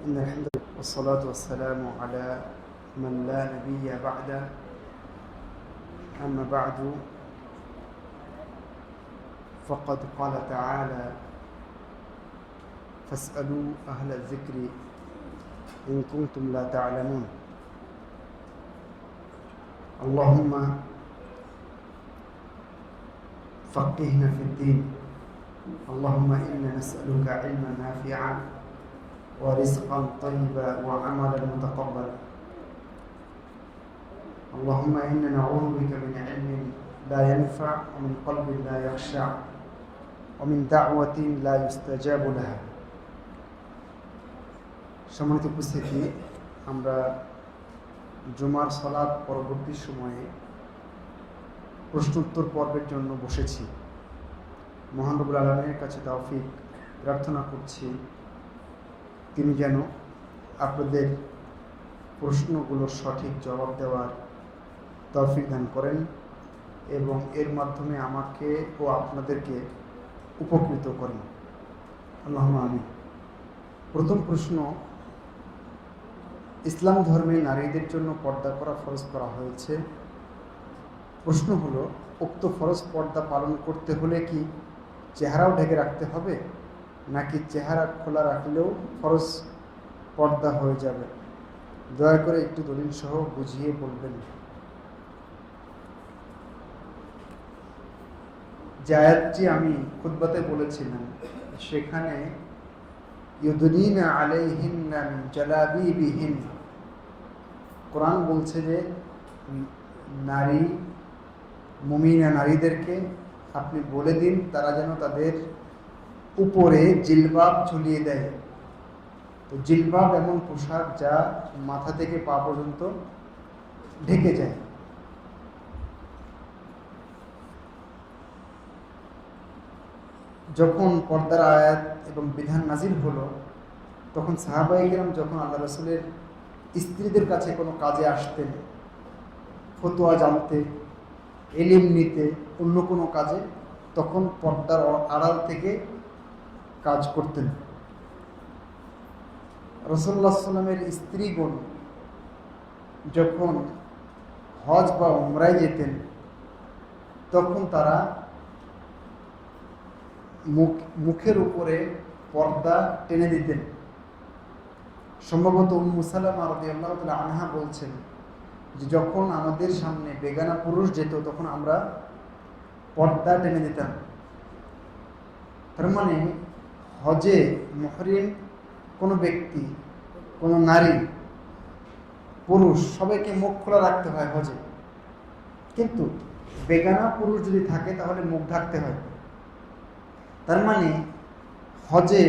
إن الحمد لله والصلاة والسلام على من لا نبي بعده أما بعد فقد قال تعالى فاسألوا أهل الذكر إن كنتم لا تعلمون اللهم فقهنا في الدين اللهم إنا نسألك علما نافعا ورزقا طيبا وعملا متقبلا اللهم إنا نعوذ بك من علم لا ينفع ومن قلب لا يخشع ومن دعوة لا يستجاب لها সম্মানিত উপস্থিতি, আমরা জুমার সালাত পরবর্তী সময়ে প্রশ্নোত্তর পর্বের জন্য বসেছি। মহান রব্বুল আলামিনের কাছে তৌফিক প্রার্থনা করছি তিনি যেন আপনাদের প্রশ্নগুলোর সঠিক জবাব দেওয়ার তৌফিক দান করেন এবং এর মাধ্যমে আমাকে ও আপনাদেরকে উপকৃত করেন। আল্লাহুম্মা আমিন। প্রথম প্রশ্ন, ইসলাম ধর্মে নারীদের জন্য পর্দা করা ফরজ করা হয়েছে। প্রশ্ন হলো, উক্ত ফরজ পর্দা পালন করতে হলে কি চেহারাও ঢেকে রাখতে হবে, নাকি চেহারা খোলা রাখলেও ফরজ পর্দা হয়ে যাবে? দয়া করে একটু দলিল সহ বুঝিয়ে বলবেন। যে আয়াতটি আমি খুতবাতে বলেছিলাম সেখানে ইউদনিনা আলাইহিন্না মিন জালাবিবিহিন, কোরআন বলছে যে নারী মুমিনা নারীদেরকে আপনি বলে দিন তারা যেন তাদের উপরে জিলবাব ঝুলিয়ে দেয়। তো জিলবাব এমন পোশাক যা মাথা থেকে পা পর্যন্ত ঢেকে যায়। যখন পর্দার আয়াত এবং বিধান নাজিল হলো তখন সাহাবায়ে কেরাম যখন আল্লাহ রাসূলের স্ত্রীদের কাছে কোনো কাজে আসতেন, ফতোয়া জানতে, ইলম নিতে, অন্য কোনো কাজে, তখন পর্দার আড়াল থেকে কাজ করতেন। রাসূলুল্লাহ সাল্লাল্লাহু আলাইহি ওয়াসাল্লামের স্ত্রীগণ যখন হজ বা উমরায় যেতেন তখন তারা মুখের উপরে পর্দা টেনে দিতেন। সম্ভবত উম্মু সালামা রাদিয়াল্লাহু তাআলা আনহা বলছেন যে যখন আমাদের সামনে বেগানা পুরুষ যেত তখন আমরা পর্দা টেনে দিতাম। তার মানে হজে মুহরিম কোনো ব্যক্তি, কোনো নারী, পুরুষ সবাইকে মুখ খোলা রাখতে হয় হজে, কিন্তু বেগানা পুরুষ যদি থাকে তাহলে মুখ ঢাকতে হয়। তার মানে হজে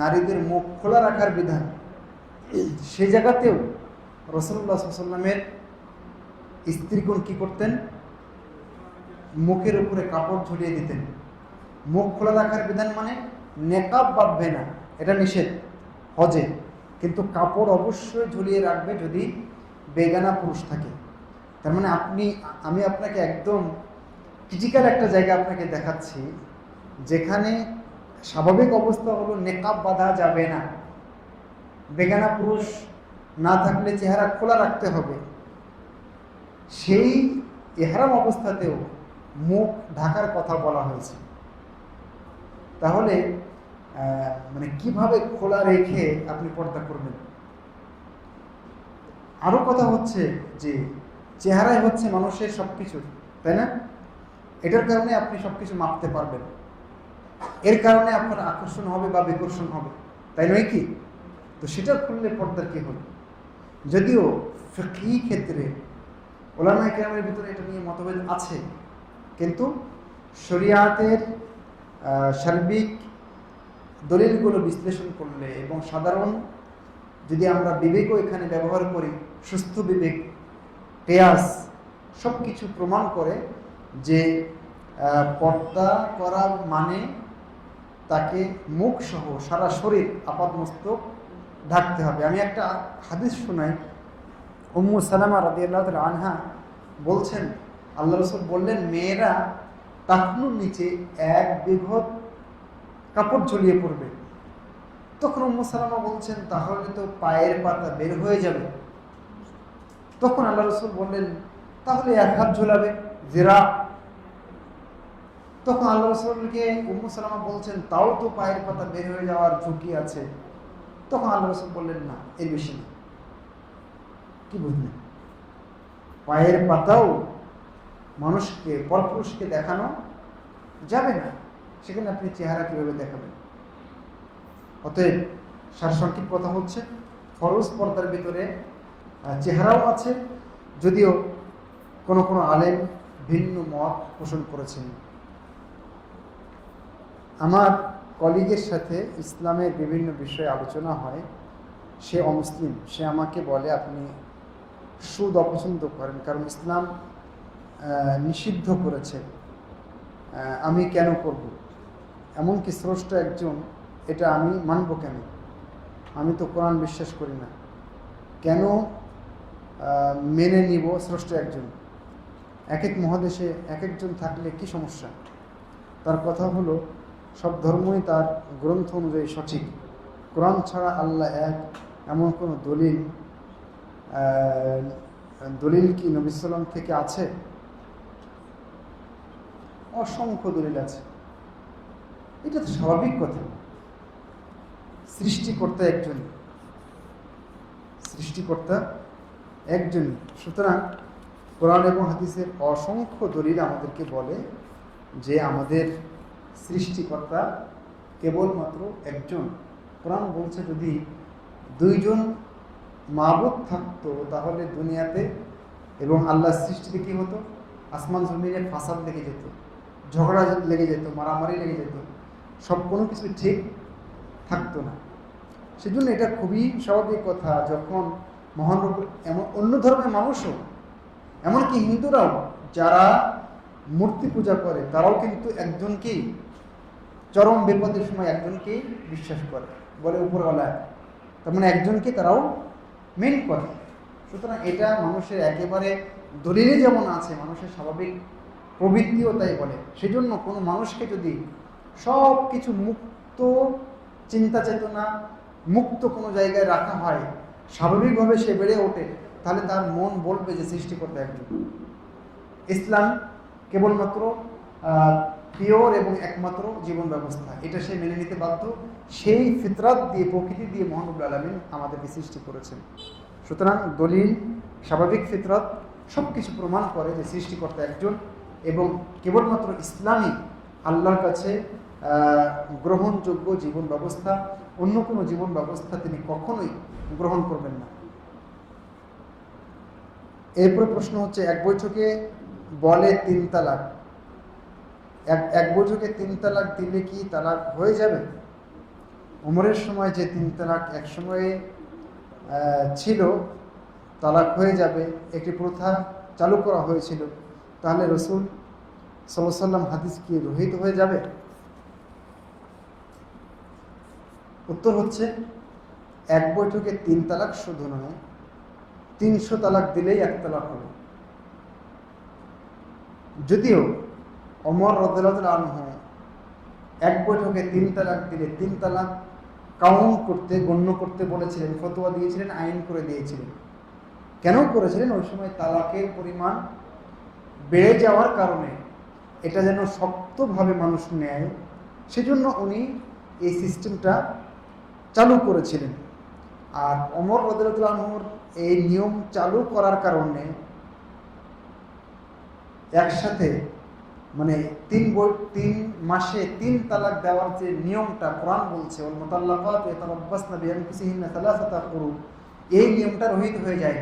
নারীদের মুখ খোলা রাখার বিধান, সেই জায়গাতেও রাসূলুল্লাহ সাল্লাল্লাহু আলাইহি ওয়াসাল্লামের স্ত্রীগণ কি করতেন? মুখের উপরে কাপড় ঝুলিয়ে দিতেন। মুখ খোলা রাখার বিধান মানে নেকাব বাঁধবে না, এটা নিষেধ হজে, কিন্তু কাপড় অবশ্যই ঝুলিয়ে রাখবে যদি বেগানা পুরুষ থাকে। তার মানে আমি আপনাকে একদম ক্রিটিক্যাল একটা জায়গা আপনাকে দেখাচ্ছি যেখানে স্বাভাবিক অবস্থা হলো নেকাব বাঁধা যাবে না, বেগানা পুরুষ না থাকলে চেহারা খোলা রাখতে হবে। সেই ইহরাম অবস্থাতেও মুখ ঢাকার কথা বলা হয়েছে। তাহলে মানে কিভাবে খোলা রেখে আপনি পর্দা করবেন? আরো কথা হচ্ছে যে চেহারাই হচ্ছে মানুষের সবকিছু, তাই না? এটার কারণে আপনি সবকিছু মাপতে পারবেন, এর কারণে আপনার আকর্ষণ হবে বা বিকর্ষণ হবে, তাই নয় কি? তো সেটা খুললে পর্দার কি হলো? যদিও ফিকহি ক্ষেত্রে উলামায়ে কেরামের ভিতরে এটা নিয়ে মতভেদ আছে, কিন্তু শরিয়াতের সার্বিক দলিলগুলো বিশ্লেষণ করলে এবং সাধারণ যদি আমরা বিবেকও এখানে ব্যবহার করি, সুস্থ বিবেক, কিয়াস, সব কিছু প্রমাণ করে যে পর্দা করা মানে তাকে মুখ সহ সারা শরীর আপাদমস্তক ঢাকতে হবে। আমি একটা হাদিস শোনাই। উম্মু সালামা রাদিয়াল্লাহু তাআলা আনহা বলছেন, আল্লাহ রাসূল বললেন, মেয়েরা টাকনুর নিচে এক বিঘত কাপড় ঝুলিয়ে পড়বে। তখন উম্মু সালামা বলছেন, তাহলে তো পায়ের পাতা বের হয়ে যাবে। তখন আল্লাহ রাসূল বললেন, তাহলে এক হাত ঝোলাবে, জিরা। তখন আল্লাহ রাসূলকে উম্মু সালামা বলছেন, তাও তো পায়ের পাতা বের হয়ে যাওয়ার ঝুঁকি আছে। তখন আল্লাহ রাসূল বললেন, না, এর বেশি না। কি বুঝলেন? পায়ের পাতাও মানুষকে, পরপুরুষকে দেখানো যাবে না, সেখানে আপনি চেহারা কিভাবে দেখাবেন? অতএব সারসংক্ষিপ কথা হচ্ছে, ফরজ পর্দার ভিতরে চেহারাও আছে, যদিও কোনো কোনো আলেম ভিন্ন মত পোষণ করেছেন। আমার কলিগের সাথে ইসলামের বিভিন্ন বিষয়ে আলোচনা হয়। সে অমুসলিম, সে আমাকে বলে, আপনি সুদ অপছন্দ করেন, কারণ ইসলাম নিষিদ্ধ করেছে, আমি কেন করব? এমনকি স্রষ্টা একজন, এটা আমি মানব কেন? আমি তো কোরআন বিশ্বাস করি না, কেন মেনে নিব স্রষ্টা একজন? এক এক মহাদেশে এক একজন থাকলে কি সমস্যা? তার কথা হলো, সব ধর্মই তার গ্রন্থ অনুযায়ী সঠিক। কোরআন ছাড়া আল্লাহ এক, এমন কোনো দলিল কি নবী সাল্লাম থেকে আছে? অসংখ্য দলিল আছে। এটা তো স্বাভাবিক কথা। সৃষ্টিকর্তা একজন। সুতরাং কোরআন এবং হাদিসের অসংখ্য দলিল আমাদেরকে বলে যে আমাদের সৃষ্টিকর্তা কেবলমাত্র একজন। কোরআন বলছে, যদি দুইজন মাবুদ থাকতো তাহলে দুনিয়াতে এবং আল্লাহর সৃষ্টিতে কি হতো? আসমান জমিনে ফাসাদ লেগে যেত, ঝগড়া লেগে যেত, মারামারি লেগে যেত, সব কোনো কিছু ঠিক থাকতো না। সেজন্য এটা খুবই স্বাভাবিক কথা, যখন মহান রব, এমন অন্য ধর্মের মানুষও, এমনকি হিন্দুরাও যারা মূর্তি পূজা করে, তারাও কিন্তু একজনকেই, চরম বিপদের সময় একজনকেই বিশ্বাস করে, বলে উপরওয়ালা। তার মানে একজনকে তারাও মেন করে। সুতরাং এটা মানুষের একেবারে দলিলে যেমন আছে, মানুষের স্বাভাবিক প্রবৃত্তিও তাই বলে। সেজন্য কোনো মানুষকে যদি সব কিছু মুক্ত চিন্তা চেতনা, মুক্ত কোনো জায়গায় রাখা হয়, স্বাভাবিকভাবে সে বেড়ে ওঠে, তাহলে তার মন বলবে যে সৃষ্টিকর্তা একজন। ইসলাম কেবলমাত্র পিওর এবং একমাত্র জীবন ব্যবস্থা, এটা সে মেনে নিতে বাধ্য। সেই ফিতরাত দিয়ে, প্রকৃতি দিয়ে মহান রব্বুল আলামিন আমাদেরকে সৃষ্টি করেছেন। সুতরাং দলিল, স্বাভাবিক ফিতরাত সব কিছু প্রমাণ করে যে সৃষ্টিকর্তা একজন, এবং কেবলমাত্র ইসলামই আল্লাহর কাছে গ্রহণযোগ্য জীবন ব্যবস্থা। অন্য কোনো জীবন ব্যবস্থা তিনি কখনোই গ্রহণ করবেন না। এরপরে প্রশ্ন হচ্ছে, এক বৈঠকে বলে 3 তালাক, এক বৈঠকে 3 তালাক দিলে কি তালাক হয়ে যাবে? ওমরের সময় যে 3 তালাক এক সময়ে ছিল, তালাক হয়ে যাবে, একটি প্রথা চালু করা হয়েছিল, তাহলে রাসূল সাল্লাল্লাহু আলাইহি ওয়াসাল্লাম হাদিস কি রহিত হয়ে যাবে? উত্তর হচ্ছে, এক বৈঠকে 3 তালাক শুধু নয়, 300 তালাক দিলেই 1 তালাক হবে। যদিও ওমর রাদিয়াল্লাহু আনহু এক বৈঠকে 3 তালাক দিলে 3 তালাক কাউন্ট করতে, গণ্য করতে বলেছিলেন, ফতোয়া দিয়েছিলেন, আইন করে দিয়েছিলেন। কেন করেছিলেন? ওই সময় তালাকের পরিমাণ বেড়ে যাওয়ার কারণে এটা যেন শক্তভাবে মানুষ নেয়, সেজন্য উনি এই সিস্টেমটা চালু করেছিলেন। আর ওমর রাদিয়াল্লাহু আনহুর এই নিয়ম চালু করার কারণে একসাথে, মানে 3 মাসে 3 তালাক দেওয়ার যে নিয়মটা কোরআন বলছে, ওয়াল মুতাল্লাকাতু ইয়াতারাব্বাসনা বিআনফুসিহিন্না সালাসাতা কুরু, এই নিয়মটা রহিত হয়ে যায়।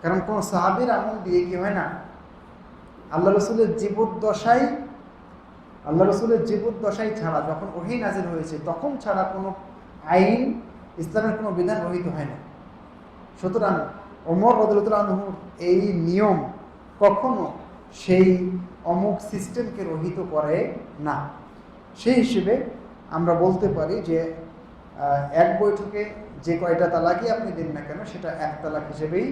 কারণ কোন সাহাবীর আমল দিয়ে কি হয় না, আল্লাহ রাসূলের জীবদ্দশায় ছাড়া, যখন ওহী নাযিল হয়েছে তখন ছাড়া কোনো আইন, ইসলামের কোনো বিধান রহিত হয় না। সুতরাং ওমর রাদিয়াল্লাহু আনহুর এই নিয়ম কখনো সেই অমুক সিস্টেমকে রহিত করে না। সেই হিসেবে আমরা বলতে পারি যে এক বৈঠকে যে কয়টা তালাকই আপনি দিন না কেন, সেটা 1 তালাক হিসেবেই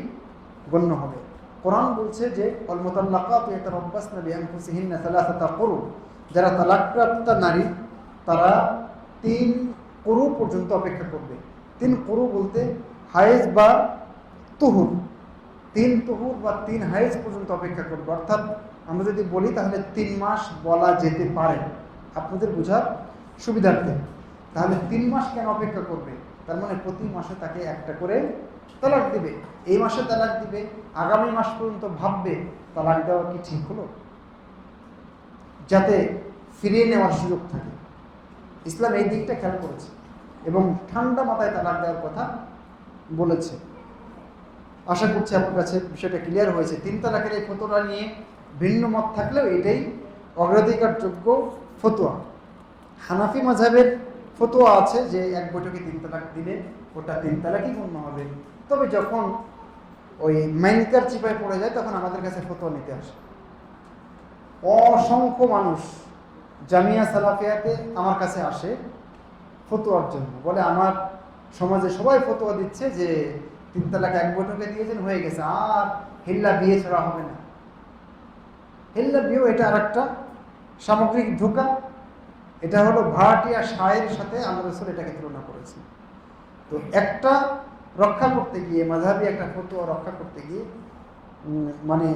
গণ্য হবে। কোরআন বলছে যে ওয়াল মুতাল্লাকাতু ইয়াতারাব্বাসনা বিআনফুসিহিন্না সালাসাতা কুরু, যারা তালাকপ্রাপ্ত নারী তারা 3 কুরু পর্যন্ত অপেক্ষা করবে। 3 কুরু বলতে হায়েজ বা তুহুর, 3 তুহুর বা 3 হায়েজ পর্যন্ত অপেক্ষা করবে। অর্থাৎ আমরা যদি বলি তাহলে 3 মাস বলা যেতে পারে আপনাদের বোঝার সুবিধার্থে। তাহলে 3 মাস কেন অপেক্ষা করবে? তার মানে প্রতি মাসে তাকে একটা করে তালাক দিবে। এই মাসে তালাক দিবে, আগামী মাস পর্যন্ত ভাববে তালাক দেওয়া কি ঠিক হলো, যাতে ফিরিয়ে নেওয়ার সুযোগ থাকে। ইসলাম এই দিকটা খেয়াল করেছে এবং ঠান্ডা মাথায় তালাক দেওয়ার কথা বলেছে। আশা করছি আপনার কাছে বিষয়টা ক্লিয়ার হয়েছে। 3 তালাকের এই ফতোয়া নিয়ে ভিন্ন মত থাকলেও এটাই অগ্রাধিকারযোগ্য ফতোয়া। হানাফি মাযহাবের ফতোয়া আছে যে এক বৈঠকে 3 তালাক দিলে ওটা 3 তালাকই গণ্য হবে। তবে যখন ওই মাইনকার চিপায় পড়ে যায় তখন আমাদের কাছে ফতোয়া নিতে আসে। অসংখ্য মানুষ জামিয়া সালাফিয়াতে আমার কাছে আসে ফতোয়ার জন্য, বলে আমার সমাজে সবাই ফতোয়া দিচ্ছে যে 3 তালাক এক বৈঠকে দিয়েছেন, হয়ে গেছে, আর হিল্লা বিয়ে ছাড়া হবে না। হিল্লা বিয়েও এটা আর একটা সামগ্রিক ধোঁকা। এটা হলো ভাড়াটিয়া শায়ের সাথে আল্লাহ রাসূল এটাকে তুলনা করেছে। তো একটা রক্ষা করতে গিয়ে, মাযহাবী একটা ফতোয়া রক্ষা করতে গিয়ে মানে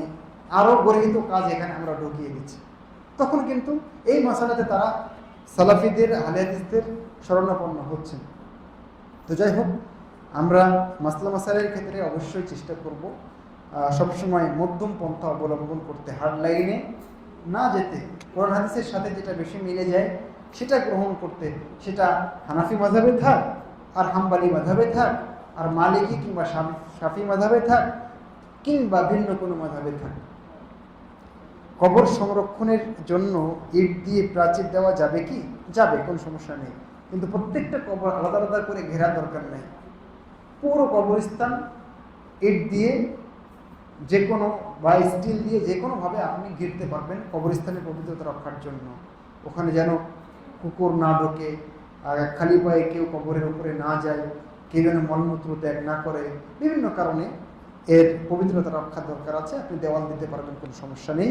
আরো গর্হিত কাজ এখানে আমরা ঢুকিয়ে দিচ্ছি। তখন কিন্তু এই মাসালাতে তারা সালাফিদের, আহলে হাদিসদের শরণাপন্ন হচ্ছেন। তো যাই হোক, আমরা মাসলা মাসাইলের ক্ষেত্রে অবশ্যই চেষ্টা করব সবসময় মধ্যম পন্থা অবলম্বন করতে, হার্ড লাইনে না যেতে, কোরআন হাদিসের সাথে যেটা বেশি মিলে যায় সেটা গ্রহণ করতে। সেটা হানাফি মাযহাবে থাক, আর হাম্বলি মাযহাবে থাক, আর মালিকি কিংবা শাফি মাযহাবে থাক, কিংবা ভিন্ন কোনো মাযহাবে থাক। কবর সংরক্ষণের জন্য ইট দিয়ে প্রাচীর দেওয়া যাবে কি? যাবে, কোনো সমস্যা নেই। কিন্তু প্রত্যেকটা কবর আলাদা আলাদা করে ঘেরা দরকার নেই। পুরো কবরস্থান ইট দিয়ে যে কোনো বা স্টিল দিয়ে যে কোনোভাবে আপনি ঘিরতে পারবেন কবরস্থানের পবিত্রতা রক্ষার জন্য। ওখানে যেন কুকুর না ঢোকে, খালি পায়ে কেউ কবরের উপরে না যায়, কেউ যেন মলমূত্র ত্যাগ না করে, বিভিন্ন কারণে এর পবিত্রতা রক্ষার দরকার আছে। আপনি দেওয়াল দিতে পারবেন, কোনো সমস্যা নেই।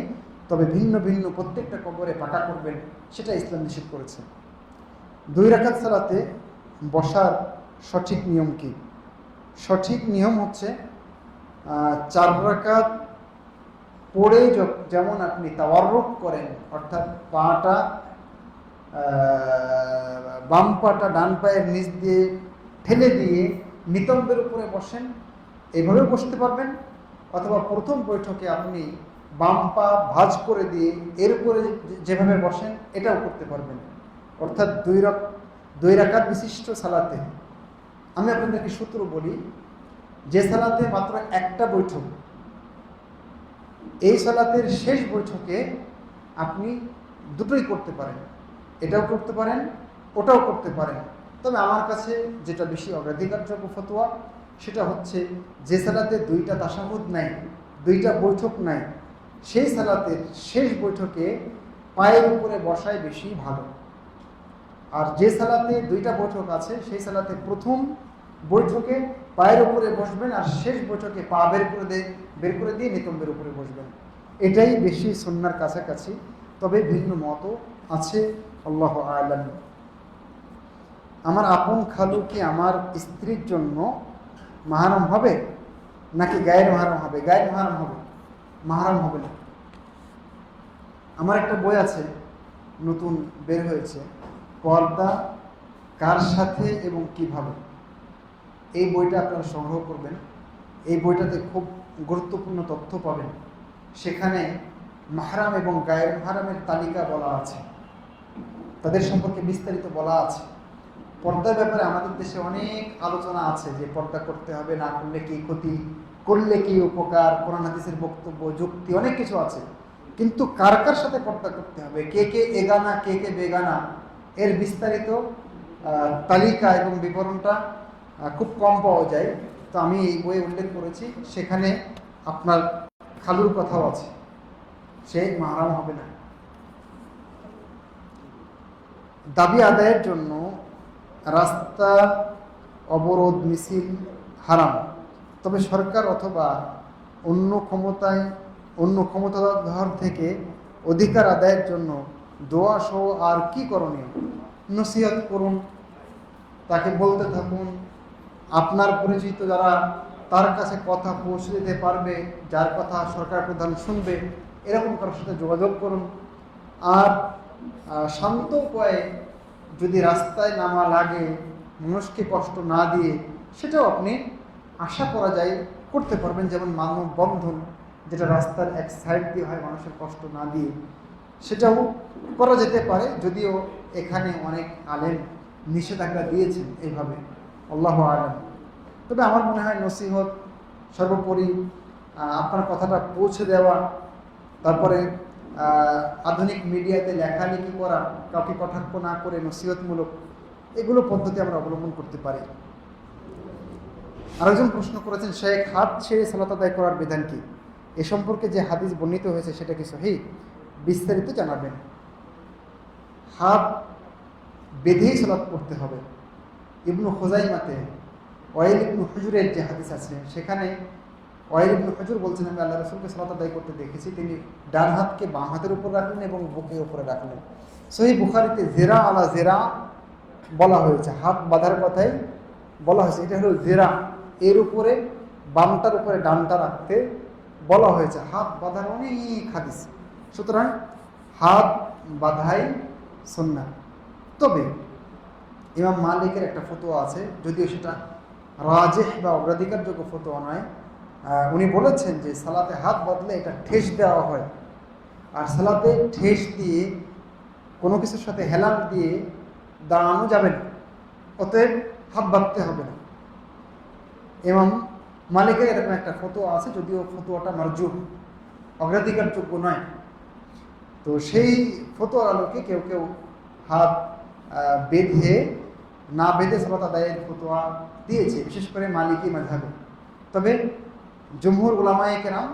তবে ভিন্ন ভিন্ন প্রত্যেকটা কবরে পাকা করবেন, সেটা ইসলাম নিষেধ করেছে। 2 রাকাত সালাতে বসার সঠিক নিয়ম কি? সঠিক নিয়ম হচ্ছে 4 রাকাত পড়ে যেমন আপনি তাওয়াররুক করেন, অর্থাৎ পাটা বাম পাটা ডান পায়ের নিচ দিয়ে ঠেলে দিয়ে নিতম্বের উপরে বসেন, এভাবে বসতে পারবেন। অথবা প্রথম বৈঠকে আপনি বাম পা ভাঁজ করে দিয়ে এর উপরে যেভাবে বসেন, এটাও করতে পারবেন। অর্থাৎ 2 রাকাত বিশিষ্ট সালাতে আমি আপনাদেরকে সূত্র বলি, যে সালাতে মাত্র একটা বৈঠক, এই সালাতের শেষ বৈঠকে আপনি দুটোই করতে পারেন, এটাও করতে পারেন, ওটাও করতে পারেন। তবে আমার কাছে যেটা বেশি অগ্রাধিকারযোগ্য ফতোয়া সেটা হচ্ছে যে সালাতে 2টা তাশাহুদ নাই, 2টা বৈঠক নাই, সেই সালাতের শেষ বৈঠকে পায়ের উপরে বসাই বেশি ভালো। আর যে সালাতে 2টা বৈঠক আছে সেই সালাতে প্রথম বৈঠকে পায়ের উপরে বসবেন, আর শেষ বৈঠকে পা বের করে দিয়ে নিতম্বের উপরে বসবেন। এটাই বেশি সুন্নাহর কাছাকাছি। তবে ভিন্ন মতও আছে, আল্লাহু আ'লাম। আমার আপন খালু কি আমার স্ত্রীর জন্য মাহরাম হবে নাকি গায়ের মাহরাম হবে? গায়ের মাহরাম হবে, মাহরাম হবে না। আমার একটা বই আছে, নতুন বের হয়েছে, পর্দা কার সাথে এবং কিভাবে। এই বইটা আপনারা সংগ্রহ করবেন। এই বইটাতে খুব গুরুত্বপূর্ণ তথ্য পাবেন। সেখানে মাহরাম এবং গায়ের মাহরামের তালিকা বলা আছে, তাদের সম্পর্কে বিস্তারিত বলা আছে। পর্দার ব্যাপারে আমাদের দেশে অনেক আলোচনা আছে যে পর্দা করতে হবে, না করলে কি ক্ষতি, করলে কি উপকার, কোরআন হাদিসের বক্তব্য, যুক্তি, অনেক কিছু আছে। কিন্তু কার কার সাথে পর্দা করতে হবে, কে কে এগানা, কে কে বেগানা, এর বিস্তারিত তালিকা এবং বিবরণটা খুব কম পাওয়া যায়। তো আমি এই বইয়ে উল্লেখ করেছি, সেখানে আপনার খালুর কথাও আছে, সে মাহরাম হবে না। দাবি আদায়ের জন্য রাস্তা অবরোধ, মিছিল হারাম। তবে সরকার অথবা অন্য ক্ষমতাধর থেকে অধিকার আদায়ের জন্য দোয়া সহ আর কি করণীয়? নসিহত করুন, তাকে বলতে থাকুন। আপনার পরিচিত যারা তার কাছে কথা পৌঁছে দিতে পারবে, যার কথা সরকার প্রধান শুনবে, এরকম কারোর সাথে যোগাযোগ করুন। আর শান্ত উপায়ে যদি রাস্তায় নামা লাগে, মানুষকে কষ্ট না দিয়ে, সেটাও আপনি আশা করা যায় করতে পারবেন। যেমন মানববন্ধন, যেটা রাস্তার এক সাইড দিয়ে হয় মানুষের কষ্ট না দিয়ে, সেটাও করা যেতে পারে, যদিও এখানে অনেক আলেম নিষেধাজ্ঞা দিয়েছেন এইভাবে, আল্লাহু আ'লাম। তবে আমার মনে হয় নসিহত সর্বোপরি আপনার কথাটা পৌঁছে দেওয়া, তারপরে আধুনিক মিডিয়াতে লেখালেখি করা, কাউকে কটাক্ষ না করে নসিহতমূলক, এগুলো পদ্ধতি আমরা অবলম্বন করতে পারি। আরেকজন প্রশ্ন করেছেন, শেখ হাত ছেড়ে সালাত আদায় করার বিধান কি? এ সম্পর্কে যে হাদিস বর্ণিত হয়েছে সেটা কি সহিহ? বিস্তারিত জানাবেন। হাত বেঁধেই সালাত পড়তে হবে। ইবনু খুজাইমাতে ওয়াইল ইবনু হুজুরের যে হাদিস আছে, সেখানে ওয়াইল ইবনু হুজুর বলছেন, আমি আল্লাহ রাসূলকে সালাত আদায় করতে দেখেছি, তিনি ডান হাতকে বাম হাতের উপর রাখলেন এবং বুকের উপরে রাখলেন। সহিহ বুখারীতে জেরা আলা জেরা বলা হয়েছে, হাত বাঁধার কথাই বলা হয়েছে। এটা হলো জেরা, এর উপরে বামটার উপরে ডানটা রাখতে বলা হয়েছে। হাত বাঁধার অনেক হাদিস, সুতরাং হাত বাঁধাই সুন্নাহ। তবে ইমাম মালিকের একটা ফতোয়া আছে, যদিও সেটা রাজেহ বা অগ্রাধিকারযোগ্য ফতোয়া নয়। উনি বলেছেন যে সালাতে হাত বাঁধলে এটা ঠেস দেওয়া হয়, আর সালাতে ঠেস দিয়ে কোনো কিছুর সাথে হেলান দিয়ে দাঁড়ানো যাবে না, অতএব হাত বাঁধতে হবে না। ইমাম মালিকের এরকম একটা ফতোয়া আছে, যদিও ফতোয়াটা মারজুহ, অগ্রাধিকারযোগ্য নয়। তো সেই ফতোয়ার আলোকে কেউ কেউ হাত বেঁধে না বেঁধে সালাত আদায়ের ফতোয়া দিয়েছে, বিশেষ করে মালিকি মাযহাবে। তবে জমহুর উলামায়ে কেরাম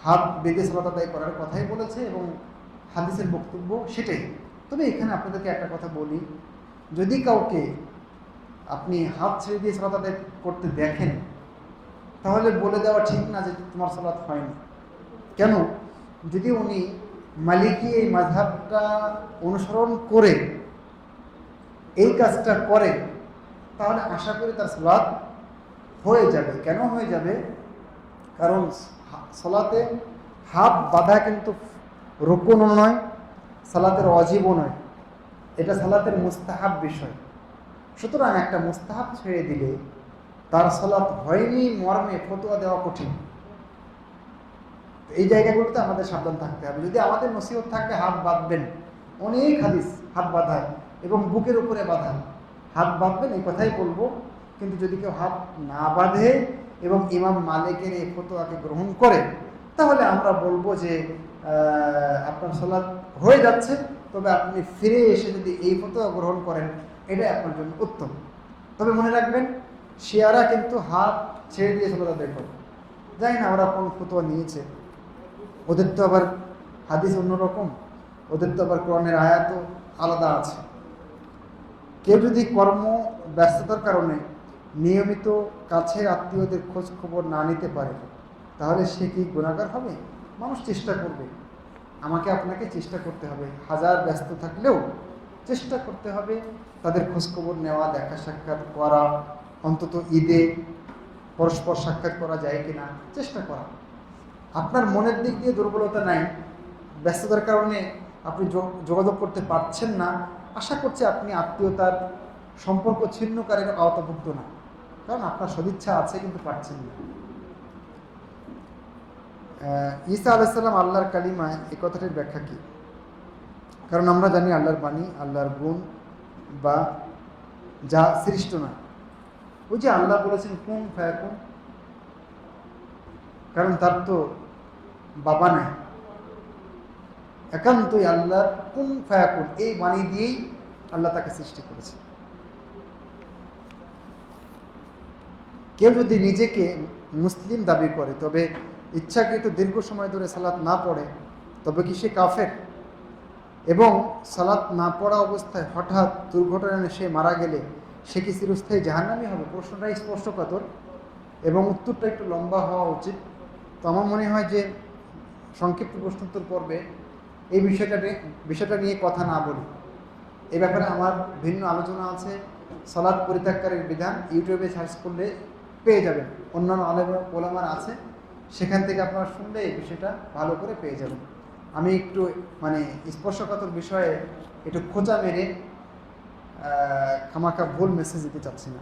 হাত বেঁধে সালাত আদায় করার কথাই বলেছে এবং হাদিসের বক্তব্য সেটাই। তবে এখানে আপনাদেরকে একটা কথা বলি, যদি কাউকে আপনি হাত ছেড়ে দিয়ে সালাত আদায় করতে দেখেন, তাহলে বলে দেওয়া ঠিক না যে তোমার সালাত হয়নি। কেন? যদি উনি মালিকি এই মাযহাবটা অনুসরণ করে এই কাজটা করে, তাহলে আশা করি তার সালাত হয়ে যাবে। কেন হয়ে যাবে? কারণ সালাতে হাত বাঁধা কিন্তু রুকুনও নয়, সালাতের ওয়াজিবও নয়, এটা সালাতের মুস্তাহাব বিষয়। সুতরাং একটা মুস্তাহাব ছেড়ে দিলে তার সালাত হয়নি মর্মে ফতোয়া দেওয়া কঠিন। এই জায়গাগুলোতে আমাদের সাবধান থাকতে হবে। যদি আমাদের নসিহত থাকে হাত বাঁধবেন, অনেক হাদিস হাত বাঁধায় এবং বুকের উপরে বাঁধা, হাত বাঁধবেন এই কথাই বলবো। কিন্তু যদি কেউ হাত না বাঁধে এবং ইমাম মালিকের এই ফতোয়াকে গ্রহণ করে, তাহলে আমরা বলবো যে আপনার সালাত হয়ে যাচ্ছে, তবে আপনি ফিরে এসে যদি এই ফতোয়া গ্রহণ করেন, এটাই আপনার জন্য উত্তম। তবে মনে রাখবেন, শিয়ারা কিন্তু হাত ছেড়ে দিয়ে সালাত আদায় করে। জানি না ওরা কোন ফতোয়া নিয়েছে, ওদের তো আবার হাদিস অন্যরকম, ওদের তো আবার কোরআনের আয়াতও আলাদা আছে। কেউ যদি কর্ম ব্যস্ততার কারণে নিয়মিত কাছের আত্মীয়দের খোঁজ খবর না নিতে পারে, তাহলে সে কি গুনাহগার হবে? মানুষ চেষ্টা করবে, আমাকে আপনাকে চেষ্টা করতে হবে, হাজার ব্যস্ত থাকলেও চেষ্টা করতে হবে তাদের খোঁজখবর নেওয়া, দেখা সাক্ষাৎ করা, অন্তত ঈদে পরস্পর সাক্ষাৎ করা যায় কিনা চেষ্টা করা। আপনার মনের দিক দিয়ে দুর্বলতা নাই, ব্যস্ততার কারণে আপনি যোগাযোগ করতে পারছেন না, আশা করছি আপনি আত্মীয়তার সম্পর্ক ছিন্নকারীর আওতাভুক্ত না, কারণ আপনার সদিচ্ছা আছে কিন্তু পারছেন না। ঈসা আলাইহিস সালাম আল্লাহর কালিমা, এই কথাটির ব্যাখ্যা কি? কারণ আমরা জানি আল্লাহর বাণী, আল্লাহর গুণ বা যা সৃষ্ট না। ওই যে আল্লাহ বলেছেন কুন ফায়াকুন, কারণ তার তো বাবা নাই, একান্তই আল্লাহর কুন ফায়াকুন এই বাণী দিয়েই আল্লাহ তাকে সৃষ্টি করেছে। কেউ যদি নিজেকে মুসলিম দাবি করে, তবে ইচ্ছাকৃত দীর্ঘ সময় ধরে সালাত না পড়ে, তবে কি সে কাফের? এবং সালাত না পড়া অবস্থায় হঠাৎ দুর্ঘটনায় সে মারা গেলে সে কি চিরস্থায়ী জাহান্নামী হবে? প্রশ্নটাই স্পষ্টকাতর এবং উত্তরটা একটু লম্বা হওয়া উচিত। তো আমার মনে হয় যে সংক্ষিপ্ত প্রশ্নোত্তর পর্বে এই বিষয়টা নিয়ে কথা না বলি। এই ব্যাপারে আমার ভিন্ন আলোচনা আছে, সালাত পরিত্যাগকারীর বিধান ইউটিউবে সার্চ করলে পেয়ে যাবেন, অন্যান্য আলেম ওলামার আছে, সেখান থেকে আপনারা শুনলে এই বিষয়টা ভালো করে পেয়ে যাবেন। আমি একটু মানে স্পর্শকাতর বিষয়ে একটু খোঁচা মেরে খামাখা ভুল মেসেজ দিতে চাচ্ছি না।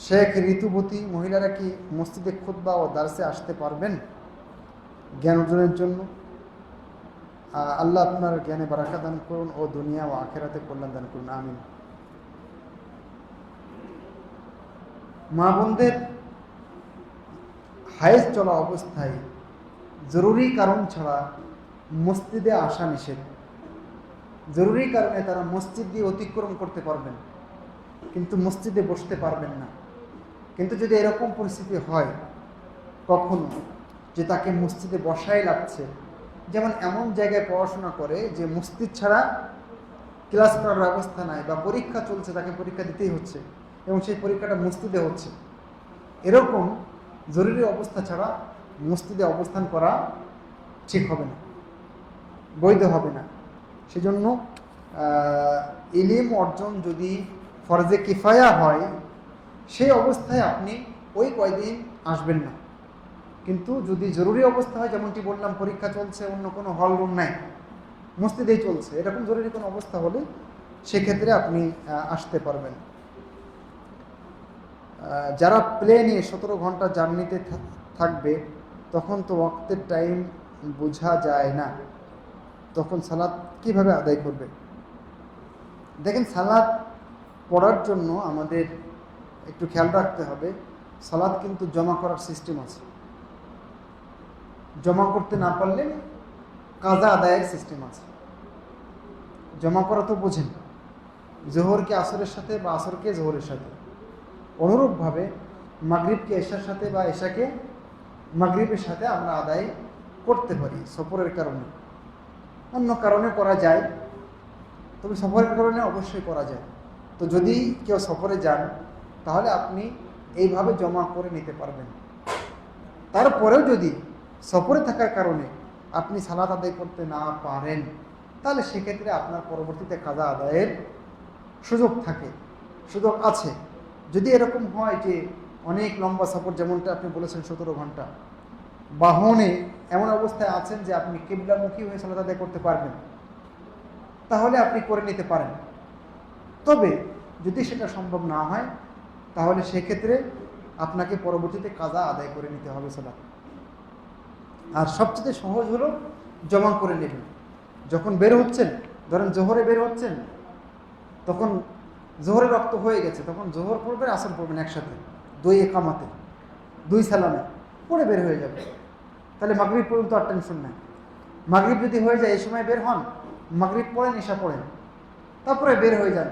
শেখ ঋতুবতী মহিলারা কি মসজিদে খুতবা ও দার্সে আসতে পারবেন জ্ঞান অর্জনের জন্য? আল্লাহ আপনার জ্ঞানে বারাকা দান করুন ও দুনিয়া ও আখেরাতে কল্যাণ দান করুন, আমিন। মা বোনদের হায়েজ চলা অবস্থায় জরুরি কারণ ছাড়া মসজিদে আসা নিষেধ। জরুরি কারণে তারা মসজিদ দিয়ে অতিক্রম করতে পারবেন, কিন্তু মসজিদে বসতে পারবেন না। কিন্তু যদি এরকম পরিস্থিতি হয় কখনো যে তাকে মসজিদে বসাই লাগছে, যেমন এমন জায়গায় পড়াশোনা করে যে মসজিদ ছাড়া ক্লাস করার ব্যবস্থা নাই, বা পরীক্ষা চলছে, তাকে পরীক্ষা দিতেই হচ্ছে এবং সেই পরীক্ষাটা মসজিদে হচ্ছে, এরকম জরুরি অবস্থা ছাড়া মসজিদে অবস্থান করা ঠিক হবে না, বৈধ হবে না। সেজন্য ইলম অর্জন যদি ফরজে কিফায়া হয়, সেই অবস্থায় আপনি ওই কয়দিন আসবেন না। কিন্তু যদি জরুরি অবস্থা হয়, যেমনটি বললাম পরীক্ষা চলছে, অন্য কোনো হল রুম নাই, মসজিদেই চলছে, এরকম জরুরি কোনো অবস্থা হলে সেক্ষেত্রে আপনি আসতে পারবেন। যারা প্লেনে 17 ঘন্টা জার্নিতে থাকবে, তখন তো ওয়াক্তের টাইম বোঝা যায় না, তখন সালাত কিভাবে আদায় করবে? দেখেন, সালাত পড়ার জন্য আমাদের একটু খেয়াল রাখতে হবে, সালাত কিন্তু জমা করার সিস্টেম আছে। জমা করতে না পারলে কাজা আদায়ের সিস্টেম আছে। জমা করা তো বোঝেন, জোহরকে আসরের সাথে বা আসরকে জোহরের সাথে, অনুরূপভাবে মাগরিবকে এশার সাথে বা এশাকে মাগরিবের সাথে আমরা আদায় করতে পারি সফরের কারণে। অন্য কারণে করা যায়, তবে সফরের কারণে অবশ্যই করা যায়। তো যদি কেউ সফরে যান, তাহলে আপনি এইভাবে জমা করে নিতে পারবেন। তারপরেও যদি সফরে থাকার কারণে আপনি সালাত আদায় করতে না পারেন, তাহলে সেক্ষেত্রে আপনার পরবর্তীতে কাজা আদায়ের সুযোগ থাকে, সুযোগ আছে। যদি এরকম হয় যে অনেক লম্বা সফর, যেমনটা আপনি বলেছেন 17 ঘন্টা, বাহনে এমন অবস্থায় আছেন যে আপনি কিবলামুখী হয়ে সালাত আদায় করতে পারবেন, তাহলে আপনি করে নিতে পারেন। তবে যদি সেটা সম্ভব না হয়, তাহলে সেক্ষেত্রে আপনাকে পরবর্তীতে কাজা আদায় করে নিতে হবে সালাত। আর সবচেয়ে সহজ হলো জমা করে নেবেন। যখন বের হচ্ছেন, ধরেন জোহরে বের হচ্ছেন, তখন জোহরের রক্ত হয়ে গেছে, তখন জোহর পড়বেন, আসর পড়বেন একসাথে, 2 একামাতে, 2 সালামে পড়ে বের হয়ে যাবে। তাহলে মাগরিব পর্যন্ত আর টেনশন নেই। মাগরিব যদি হয়ে যায়, এই সময় বের হন, মাগরিব পড়েন, এশা পড়েন, তারপরে বের হয়ে যান,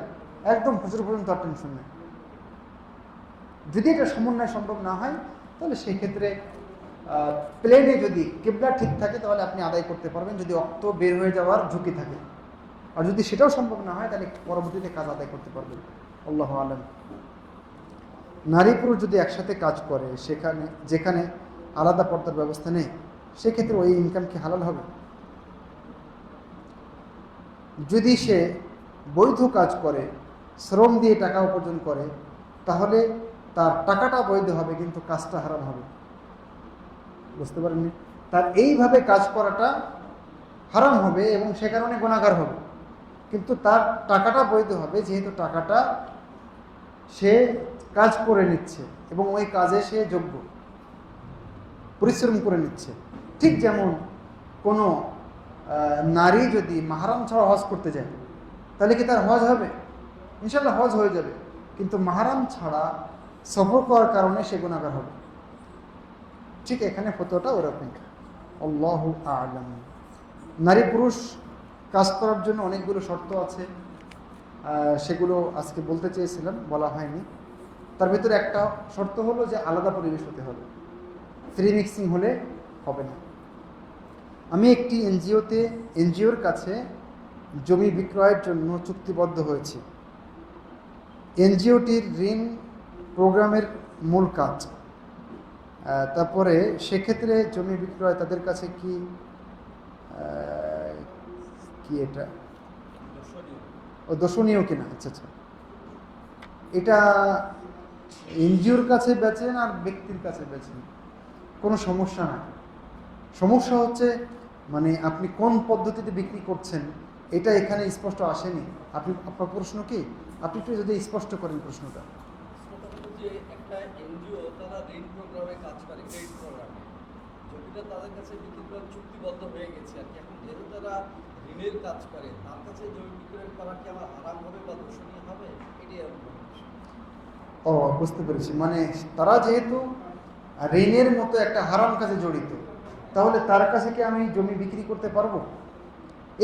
একদম ফজর পর্যন্ত আর টেনশন নেই। যদি এটা সমন্বয় সম্ভব না হয়, তাহলে সেক্ষেত্রে প্লেনে যদি কিবলা ঠিক থাকে, তাহলে আপনি আদায় করতে পারবেন, যদি রক্ত বের হয়ে যাওয়ার ঝুঁকি থাকে। আর যদি সেটাও সম্ভব না হয়, তাহলে পরবর্তীতে কাজ আদায় করতে পারবেন। আল্লাহু আলাম। নারী পুরুষ যদি একসাথে কাজ করে, যেখানে আলাদা পর্দার ব্যবস্থা নেই, সেক্ষেত্রে ওই ইনকাম কি হালাল হবে? যদি সে বৈধ কাজ করে, শ্রম দিয়ে টাকা উপার্জন করে, তাহলে তার টাকাটা বৈধ হবে, কিন্তু কাজটা হারাম হবে। বুঝতে পারেননি? তার এইভাবে কাজ করাটা হারাম হবে এবং সে কারণে গুনাহগার হবে, কিন্তু তার টাকাটা বৈধ হবে, যেহেতু টাকাটা সে কাজ করে নিচ্ছে এবং ওই কাজে সে যোগ্য, পরিশ্রম করে নিচ্ছে। ঠিক যেমন কোনো নারী যদি মাহরাম ছাড়া হজ করতে যায়, তাহলে কি তার হজ হবে? ইনশাল্লাহ হজ হয়ে যাবে, কিন্তু মাহরাম ছাড়া সফর করার কারণে সে গুনাহগার হবে। ঠিক এখানে ফতোয়াটা ওরকম। আল্লাহু আ'লাম। নারী পুরুষ কাজ করার জন্য অনেকগুলো শর্ত আছে, সেগুলো আজকে বলতে চেয়েছিলাম, বলা হয়নি। তার ভিতরে একটা শর্ত হলো যে আলাদা পরিবেশ হতে হবে, ফ্রি মিক্সিং হলে হবে না। আমি একটি এনজিওর কাছে জমি বিক্রয়ের জন্য চুক্তিবদ্ধ হয়েছি। এনজিওটির ঋণ প্রোগ্রামের মূল কাজ। তারপরে সেক্ষেত্রে জমি বিক্রয় তাদের কাছে কি এটা ও দর্শনীয় কিনা? আচ্ছা আচ্ছা, এটা এনজিওর কাছে বেচেন আর ব্যক্তির কাছে বেচেন, কোনো সমস্যা না। সমস্যা হচ্ছে মানে আপনি কোন পদ্ধতিতে বিক্রি করছেন, এটা এখানে স্পষ্ট আসেনি। আপনার প্রশ্ন কি? আপনি একটু যদি স্পষ্ট করেন প্রশ্নটা। যে একটা এনজিও তারা ঋণ প্রোগ্রামে কাজ করে, ক্রেডিট প্রোগ্রামে, জমিটা তাদের কাছে বিক্রি করার চুক্তিবদ্ধ হয়ে গেছে আর কি। এখন যেহেতু তারা ঋণের কাজ করে, তার কাছে জমি বিক্রয় করা কি আমার আরাম হবে বা দূষণীয় হবে? এটাই আমার প্রশ্ন। ও, বুঝতে পেরেছি। মানে তারা যেহেতু ঋণের মতো একটা হারাম কাজে জড়িত, তাহলে তার কাছে কি আমি জমি বিক্রি করতে পারবো?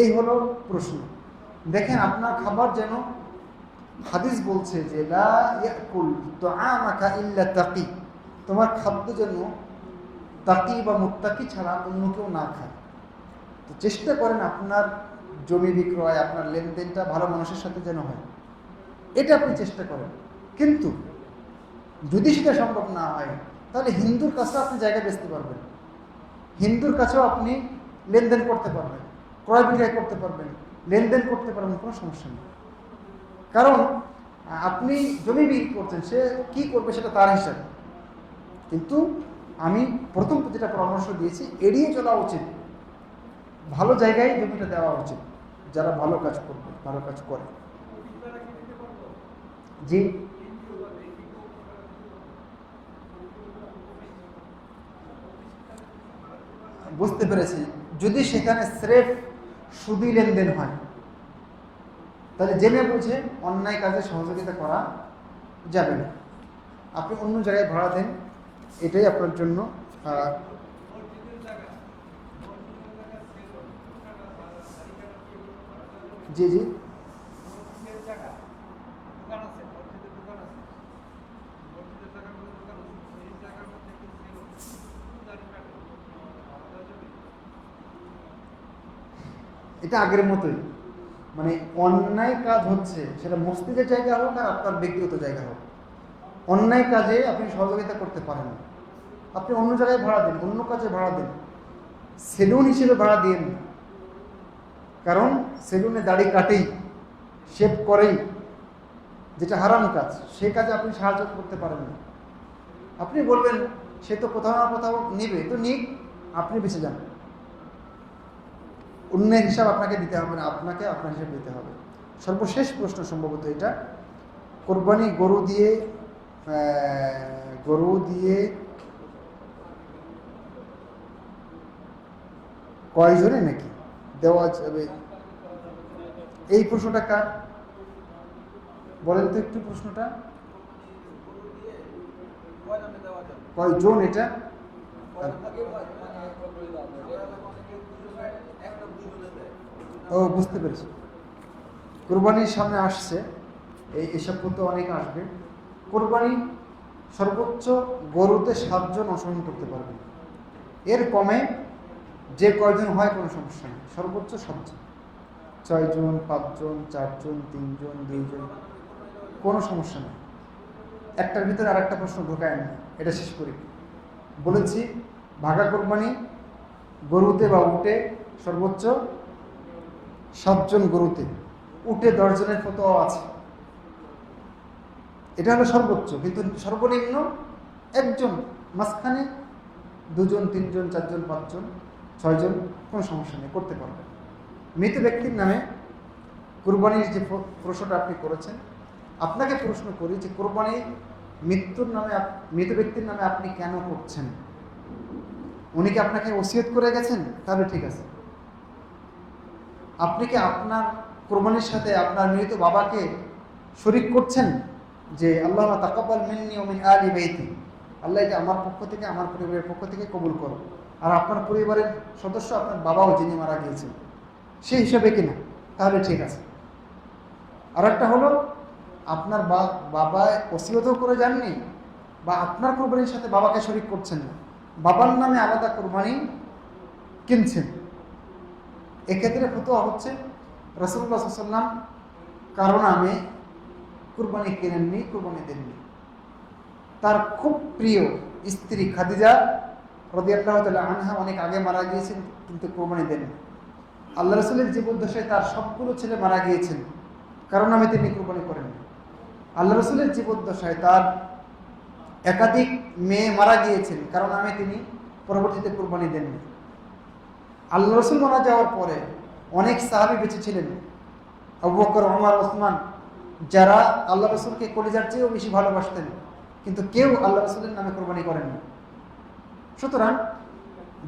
এই হলো প্রশ্ন। দেখেন, আপনার খাবার যেন, হাদিস বলছে যে লা ইয়াকুল তুআমাকা ইল্লা তাকি, তোমার খাদ্য যেন তাকি বা মুত্তাকি ছাড়া অন্য কেউ না খায়। তো চেষ্টা করেন আপনার জমি বিক্রয়, আপনার লেনদেনটা ভালো মানুষের সাথে যেন হয়, এটা আপনি চেষ্টা করেন। কিন্তু যদি সেটা সম্ভব না হয়, তাহলে হিন্দুর কাছেও আপনি জায়গা বেচতে পারবেন, হিন্দুর কাছেও আপনি লেনদেন করতে পারবেন, ক্রয় বিক্রয় করতে পারবেন, লেনদেন করতে পারবেন, কোনো সমস্যা নেই। কারণ আপনি জমি বিক্রি করছেন, সে কি করবে সেটা তার হিসাবে। কিন্তু আমি প্রথম যেটা পরামর্শ দিয়েছি, এড়িয়ে চলা উচিত, ভালো জায়গায় জমিটা দেওয়া উচিত, যারা ভালো কাজ করবে, ভালো কাজ করে। জি, বুঝতে পেরেছি। যদি সেখানে স্রেফ সুদি লেনদেন হয়, তাহলে জেনে বুঝে অন্যায় কাজে সহযোগিতা করা যাবে না। আপনি অন্য জায়গায় ভাড়া দেন, এটাই আপনার জন্য। জি জি, এটা আগের মতোই। মানে অন্যায় কাজ হচ্ছে, সেটা মসজিদের জায়গা হোক আর আপনার ব্যক্তিগত জায়গা হোক, অন্যায় কাজে আপনি সহযোগিতা করতে পারেন না। আপনি অন্য জায়গায় ভাড়া দিন, অন্য কাজে ভাড়া দিন, সেলুন হিসেবে ভাড়া দিন। কারণ সেলুনে দাড়ি কাটেই, শেভ করেই, যেটা হারাম কাজ, সে কাজে আপনি সাহায্য করতে পারেন না। আপনি বলবেন সে তো কোথাও না কোথাও নিবে, তো নিক, আপনি বেঁচে যান। অন্যের হিসাব আপনাকে দিতে হবে না, আপনাকে আপনার হিসাব দিতে হবে। সর্বশেষ প্রশ্ন সম্ভবত এটা, কোরবানি গরু দিয়ে কয়জনে নাকি দেওয়া যাবে, এই প্রশ্নটা কার? বলেন তো একটু প্রশ্নটা, কয়জন এটা? ও, বুঝতে পেরেছি। কোরবানির সামনে আসছে, এসব করতে অনেকে আসবে। কোরবানি সর্বোচ্চ গরুতে 7 জন অংশগ্রহণ করতে পারবে, এর কমে যে কয়জন হয় কোনো সমস্যা নেই। সর্বোচ্চ 7 জন, 6 জন, 5 জন, 4 জন, 3 জন, 2 জন, কোনো সমস্যা নেই। একটার ভিতরে আর একটা প্রশ্ন ঢোকায় না, এটা শেষ করি। বলেছি ভাগা কোরবানি গরুতে বা উটে সর্বোচ্চ 7 জন গরুতে, উটে 10 জনের ফতোয়া আছে। এটা হলো সর্বোচ্চ, কিন্তু সর্বনিম্ন 1 জন, মাঝখানে 2 জন, 3 জন, 4 জন, 5 জন, 6 জন, কোনো সমস্যা নেই, করতে পারবে। মৃত ব্যক্তির নামে কোরবানির যে প্রশ্নটা আপনি করেছেন, আপনাকে প্রশ্ন করি যে কোরবানি মৃত ব্যক্তির নামে আপনি কেন করছেন? উনি কি আপনাকে ওসিয়ত করে গেছেন? তাহলে ঠিক আছে। আপনি কি আপনার কোরবানির সাথে আপনার মৃত বাবাকে শরীক করছেন যে আল্লাহ তাকাব্বাল মিন্নি ওয়া মিন আলি বাইতি, আল্লাহ এটা আমার পক্ষ থেকে, আমার পরিবারের পক্ষ থেকে কবুল করো, আর আপনার পরিবারের সদস্য আপনার বাবাও যিনি মারা গিয়েছেন সেই হিসাবে কিনা? তাহলে ঠিক আছে। আর একটা হলো আপনার বাবা ওসিয়তও করে যাননি, বা আপনার কোরবানির সাথে বাবাকে শরীক করছেন না, বাবার নামে আলাদা কোরবানি কিনছেন। এক্ষেত্রে ফতোয়া হচ্ছে রাসূলুল্লাহ সাল্লাল্লাহু আলাইহি ওয়াসাল্লাম কারো নামে কুরবানি কেনেননি, কুরবানি দেননি। তার খুব প্রিয় স্ত্রী খাদিজা রাদিয়াল্লাহু তাআলা আনহা অনেক আগে মারা গিয়েছেন, কিন্তু কুরবানি দেননি। আল্লাহ রাসূলের জীবদ্দশায় তার সবগুলো ছেলে মারা গিয়েছেন, কারণ নামে তিনি কুরবানি করেন। আল্লাহ রসুলের জীবদ্দশায় তার একাধিক মেয়ে মারা গিয়েছেন, কারণ নামে তিনি পরবর্তীতে কুরবানি দেননি। আল্লাহ রসুল মারা যাওয়ার পরে অনেক সাহাবী বেঁচে ছিলেন, আবু বকর, ওমর, ওসমান, যারা আল্লাহ রসুলকে কলিজার চেয়েও বেশি ভালোবাসতেন, কিন্তু কেউ আল্লাহ রসুলের নামে কোরবানি করেননি। সুতরাং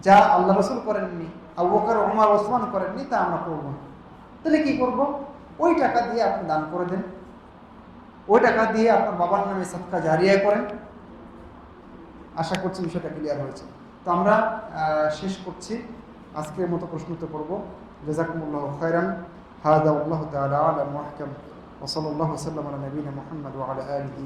যা আল্লাহ রসুল করেননি, আবু বকর, ওমর, ওসমান করেননি, তা আমরা করব না। তাহলে কি করব? ওই টাকা দিয়ে আপনি দান করে দেন, ওই টাকা দিয়ে আপনার বাবার নামে সাদকা জারিয়া করেন। আশা করছি বিষয়টা ক্লিয়ার হয়েছে। তো আমরা শেষ করছি, আজকের মতো প্রশ্ন তো করবো। জাযাকুমুল্লাহু খায়রান। হাযা ওয়াল্লাহু তাআলা আ'লাম ওয়া আহকাম। ওয়া সাল্লাল্লাহু ওয়া সাল্লাম আলা নবিয়িনা মুহাম্মদ ওয়া আলা আলিহি